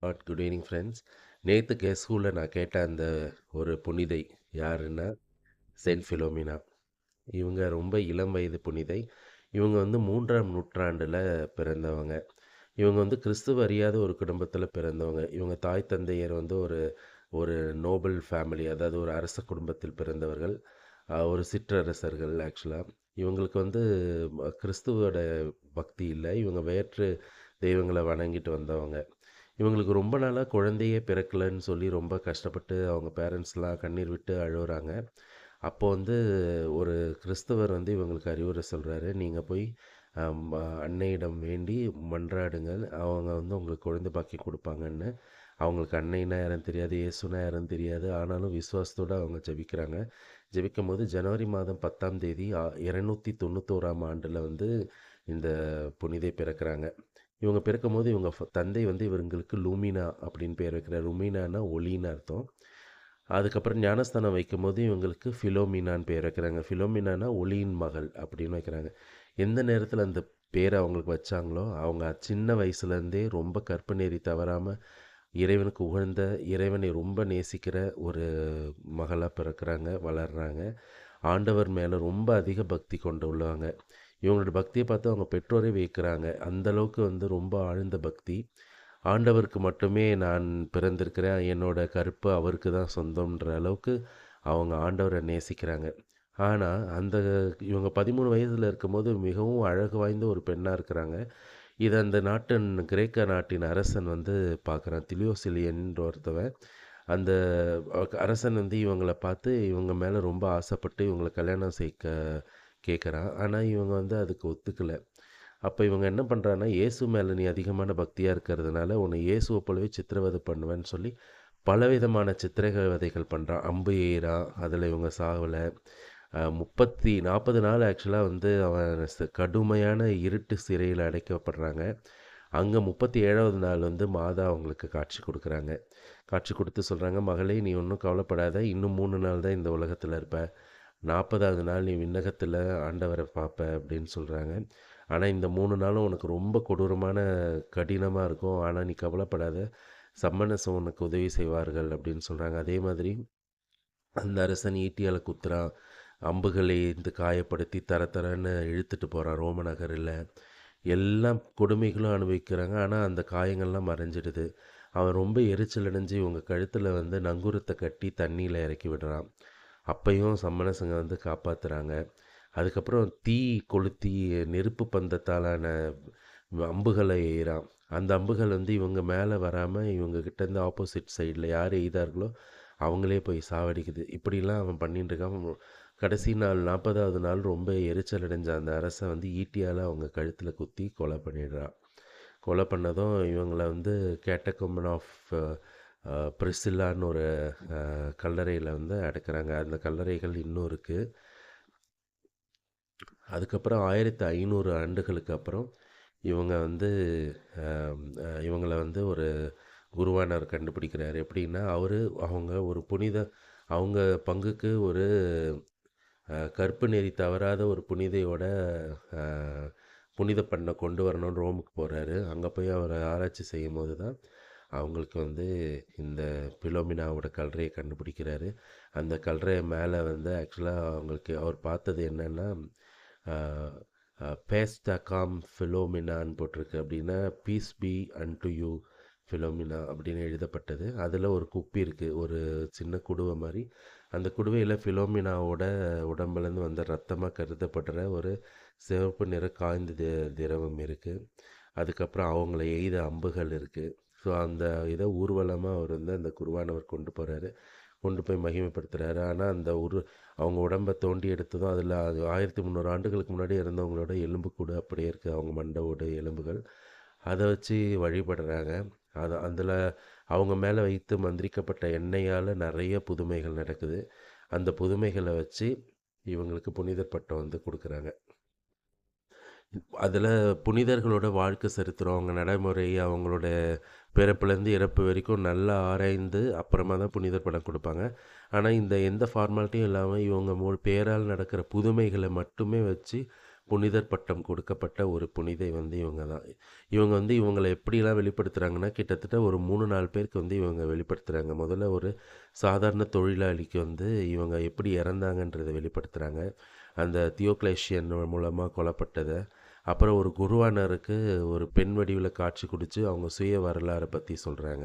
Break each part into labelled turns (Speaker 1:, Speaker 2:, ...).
Speaker 1: Good evening friends. நேத்து ஸ்கூல்ல நான் கேட்ட அந்த ஒரு புனிதை யாருன்னா, செயின்ட் ஃபிலோமினா. இவங்க ரொம்ப இளம் வயது புனிதை. இவங்க வந்து 3ஆம் நூற்றாண்டுல பிறந்தவங்க. இவங்க வந்து கிறிஸ்துவ அறியாத ஒரு குடும்பத்தில பிறந்தவங்க. இவங்க தாய் தந்தையர் வந்து ஒரு ஒரு நோபல் ஃபேமிலி, அதாவது ஒரு அரச குடும்பத்தில் பிறந்தவர்கள். ஒரு சிற்றரசர்கள் ஆக்சுவலா. இவங்களுக்கு வந்து கிறிஸ்துவோட பக்தி இல்ல. இவங்க வேற்று தெய்வங்கள வணங்கிட்டு வந்தவங்க. இவங்களுக்கு ரொம்ப நாளா குழந்தையே பிறக்கலன்னு சொல்லி ரொம்ப கஷ்டப்பட்டு அவங்க பேரண்ட்ஸ்லாம் கண்ணீர் விட்டு அழுவுறாங்க. அப்போ வந்து ஒரு கிறிஸ்தவர் வந்து இவங்களுக்கு அறிவுரை சொல்றாரு. "நீங்க போய் அம் அன்னையிடம் வேண்டி மன்றாடுங்க. அவங்க வந்து உங்களுக்கு குழந்தை பாக்கியம் குடுப்பாங்கன்னு." அவங்களுக்கு அன்னைன்னா யாருன்னு தெரியாது, இயேசுனா யாருன்னு தெரியாது. ஆனாலும் விசுவாசத்தோட அவங்க ஜெபிக்கிறாங்க. ஜெபிக்கும்போது ஜனவரி மாதம் 10ஆம் தேதி 291ஆம் ஆண்டுல வந்து இந்த புனிதை பிறக்குறாங்க. இவங்க பிறக்கும்போது இவங்க தந்தை வந்து இவங்களுக்கு லூமினா அப்படின்னு பேர் வைக்கிறார். லுமினானா ஒளின்னு அர்த்தம். அதுக்கப்புறம் ஞானஸ்தானம் வைக்கும்போது இவங்களுக்கு ஃபிலோமினான்னு பேர் வைக்கிறாங்க. ஃபிலோமினானா ஒளியின் மகள் அப்படின்னு வைக்கிறாங்க. எந்த நேரத்தில் அந்த பேரை அவங்களுக்கு வச்சாங்களோ, அவங்க சின்ன வயசுலேருந்தே ரொம்ப கற்பு நெறி தவறாமல் இறைவனுக்கு உகந்த, இறைவனை ரொம்ப நேசிக்கிற ஒரு மகளா பிறக்குறாங்க, வளர்றாங்க. ஆண்டவர் மேல ரொம்ப அதிக பக்தி கொண்டு உள்ளவங்க. இவங்களோட பக்திய பார்த்து அவங்க பெற்றோரே வியக்குறாங்க. அந்த அளவுக்கு வந்து ரொம்ப ஆழ்ந்த பக்தி. ஆண்டவருக்கு மட்டுமே நான் பிறந்திருக்கிறேன். என்னோட கருப்பு அவருக்கு தான் சொந்தம்ன்ற அளவுக்கு அவங்க ஆண்டவர நேசிக்கிறாங்க. ஆனா, அந்த இவங்க 13 வயதில இருக்கும்போது மிகவும் அழகு வாய்ந்த ஒரு பெண்ணா இருக்கிறாங்க. இத அந்த நாட்டின் கிரேக்க நாட்டின் அரசன் வந்து பார்க்குறான். திலியோசிலியன்ற ஒருத்தவன். அந்த அரசன் வந்து இவங்கள பார்த்து இவங்க மேல ரொம்ப ஆசைப்பட்டு இவங்கள கல்யாணம் கேட்குறான். ஆனா, இவங்க வந்து அதுக்கு ஒத்துக்கல. அப்ப இவங்க என்ன பண்றான்னா, இயேசு மேல நீ அதிகமான பக்தியா இருக்கிறதுனால, உன்னை இயேசுவ போலவே சித்திரவதை பண்ணுவேன்னு சொல்லி, பலவிதமான சித்திரவதைகள் பண்றான். அம்பு எய்றான். அதுல இவங்க சாவல. 40 நாள் ஆக்சுவலா வந்து அவன் கடுமையான இருட்டு சிறையில அடைக்கப்படுறாங்க. அங்க 37வது நாள் வந்து மாதா அவங்களுக்கு காட்சி குடுக்குறாங்க. காட்சி குடுத்து சொல்றாங்க, "மகளே நீ ஒண்ணும் கவலைப்படாத. இன்னும் 3 நாள் தான் இந்த உலகத்துல இருப்ப. 40வது நாள் நீ விண்ணகத்துல ஆண்டவர பார்ப்ப" அப்படின்னு சொல்றாங்க. ஆனா இந்த 3 நாளும் உனக்கு ரொம்ப கொடூரமான, கடினமா இருக்கும். ஆனா நீ கவலைப்படாத. சம்மனசம் உனக்கு உதவி செய்வார்கள் அப்படின்னு சொல்றாங்க. அதே மாதிரி அந்த அரசன் ஈட்டியால குத்துறான். அம்புகளை எய்து காயப்படுத்தி தர தரன்னு இழுத்துட்டு போறான் ரோம நகரில. எல்லாம் கொடுமைகளும் அனுபவிக்கிறாங்க. ஆனா அந்த காயங்கள்லாம் மறைஞ்சிடுது. அவன் ரொம்ப எரிச்சல் அடைஞ்சு இவங்க கழுத்துல வந்து நங்கூரத்த கட்டி தண்ணீல இறக்கி விடுறான். அப்பயும் சம்மனசங்க வந்து காப்பாத்துறாங்க. அதுக்கப்புறம் தீ கொளுத்தி நெருப்பு பந்தத்தாலான அம்புகளை எய்றான். அந்த அம்புகள் வந்து இவங்க மேல வராம இவங்க கிட்டேருந்து ஆப்போசிட் சைடுல யார் எய்தார்களோ அவங்களே போய் சாவடிக்குது. இப்படிலாம் அவன் பண்ணிட்டு இருக்கான். கடைசி நாள் 40வது நாள் ரொம்ப எரிச்சல் அடைஞ்ச அந்த அரசன் வந்து ஈட்டியால அவங்க கழுத்துல குத்தி கொலை பண்ணிடுறான். கொலை பண்ணதும் இவங்கள வந்து கேட்டகம்பன் ஆஃப் பிரிசில்லான்னு ஒரு கல்லறையில வந்து அடக்குறாங்க. அந்த கல்லறைகள் இன்னும் இருக்கு. அதுக்கப்புறம் 1500 ஆண்டுகளுக்கு அப்புறம் இவங்க வந்து இவங்கள வந்து ஒரு குருவானவர் கண்டுபிடிக்கிறாரு. எப்படின்னா, அவங்க ஒரு அவங்க பங்குக்கு ஒரு கற்பு நெறி தவறாத ஒரு புனிதையோட அ புனித பெண்ண கொண்டு வரணும்னு ரோமுக்கு போறாரு. அங்க போய் அவர் ஆராய்ச்சி செய்யும்போது தான், அவங்களுக்கு வந்து இந்த பிலோமினாவோட கல்லறைய கண்டுபிடிக்கிறாரு. அந்த கல்லறை மேல வந்து ஆக்சுவலா அவங்களுக்கு அவர் பார்த்தது என்னன்னா, அ அ "பேஸ்டா காம் ஃபிலோமினான்னு" போட்டிருக்கு. அப்படின்னா, "piece B and you Philomena" அப்படின்னு எழுதப்பட்டது. அதில ஒரு குப்பி இருக்கு. ஒரு சின்ன குடுவை மாரி. அந்த குடுவையில ஃபிலோமினாவோட உடம்புலேருந்து வந்த ரத்தமா கருதப்படுற ஒரு சிவப்பு நிற காய்ந்த திரவம் இருக்கு. அதுக்கப்புறம் அவங்கள எய்த அம்புகள் இருக்கு. ஸோ அந்த இத ஊர்வலமா அவர் வந்து அந்த குருவானவர் கொண்டு போறாரு. கொண்டு போய் மகிமைப்படுத்துறாரு. ஆனா அந்த அவங்க உடம்ப தோண்டி எடுத்ததும் அதில அது 1300 ஆண்டுகளுக்கு முன்னாடி இறந்தவங்களோட எலும்புக்கூடு அப்படியே இருக்கு. அவங்க மண்ட ஓடு எலும்புகள். அத வச்சு வழிபடுறாங்க. அதில அவங்க மேல வைத்து மந்திரிக்கப்பட்ட எண்ணெயால நெறைய புதுமைகள் நடக்குது. அந்த புதுமைகள வச்சு இவங்களுக்கு புனிதர் பட்டம் வந்து குடுக்குறாங்க. அதில புனிதர்களோட வாழ்க்கை சரித்திரம், அவங்க நடைமுறை, அவங்களோட பிறப்புலேருந்து இறப்பு வரைக்கும் நல்லா ஆராய்ந்து அப்புறமா தான் புனிதர் பட்டம் குடுப்பாங்க. ஆனா, இந்த எந்த ஃபார்மாலிட்டியும் இல்லாம இவங்க பேரால் நடக்கிற புதுமைகள மட்டுமே வச்சு புனிதர் பட்டம் கொடுக்கப்பட்ட ஒரு புனிதை வந்து இவங்க தான். இவங்க வந்து இவங்கள எப்படிலாம் வெளிப்படுத்துகிறாங்கன்னா, கிட்டத்தட்ட ஒரு 3, 4 பேருக்கு வந்து இவங்க வெளிப்படுத்துகிறாங்க. முதல்ல ஒரு சாதாரண தொழிலாளிக்கு வந்து இவங்க எப்படி இறந்தாங்கன்றத வெளிப்படுத்துகிறாங்க. அந்த தியோக்ளேஷியன் மூலமா கொல்லப்பட்டத. அப்புறம் ஒரு குருவானருக்கு ஒரு பெண் வடிவில காட்சி குடுத்து, அவங்க சுய வரலாற பத்தி சொல்றாங்க.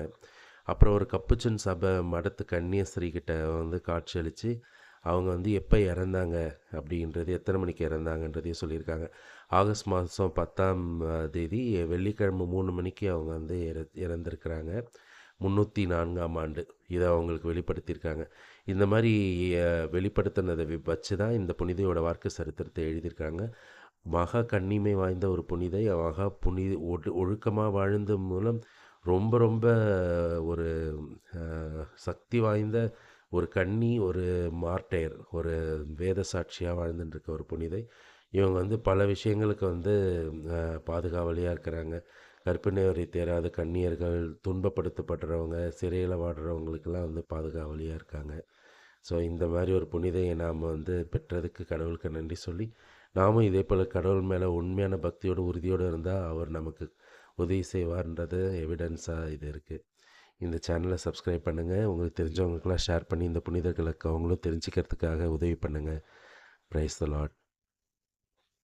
Speaker 1: அப்புறம் ஒரு கப்புச்சின் சபை மடத்து கன்னியஸ்ரீ கிட்ட வந்து காட்சியளிச்சு, அவங்க வந்து எப்ப இறந்தாங்க அப்படின்றது, எத்தனை மணிக்கு இறந்தாங்கன்றதையும் சொல்லியிருக்காங்க. ஆகஸ்ட் மாதம் 10ஆம் தேதி வெள்ளிக்கிழமை 3 மணிக்கு அவங்க வந்து இறந்திருக்கிறாங்க. 304ஆம் ஆண்டு. இத அவங்களுக்கு வெளிப்படுத்தியிருக்காங்க. இந்த மாரி வெளிப்படுத்தினத வச்சு தான் இந்த புனிதையோட வாழ்க்கை சரித்திரத்த எழுதியிருக்காங்க. மகா கண்ணிமை வாய்ந்த ஒரு புனிதை, மகா ஒழுக்கமா வாழ்ந்த மூலம் ரொம்ப ரொம்ப ஒரு அ சக்தி வாய்ந்த ஒரு கன்னி, ஒரு மார்டைர், ஒரு வேத சாட்சியா வாழ்ந்துட்டுருக்க ஒரு புனிதை. இவங்க வந்து பல விஷயங்களுக்கு வந்து அ பாதுகாவலியா இருக்கிறாங்க. கர்ப்பிணி வரை தேராத கன்னியர்கள், துன்பப்படுத்தப்படுறவங்க, சிறையில வாடுறவங்களுக்கெல்லாம் வந்து பாதுகாவலியா இருக்காங்க. ஸோ இந்த மாரி ஒரு புனிதையை நாம் வந்து பெற்றதுக்கு கடவுளுக்கு நன்றி சொல்லி, நாமும் இதே போல் கடவுள் மேலே உண்மையான பக்தியோடு உறுதியோடு இருந்தால் அவர் நமக்கு உதவி செய்வார்ன்றது எவிடன்ஸாக இது இருக்குது. இந்த சேனலை சப்ஸ்கிரைப் பண்ணுங்கள். உங்களுக்கு தெரிஞ்சவங்களுக்கெல்லாம் ஷேர் பண்ணி இந்த புனிதர்களுக்கு அவங்களும் தெரிஞ்சுக்கிறதுக்காக உதவி பண்ணுங்கள். Praise the Lord.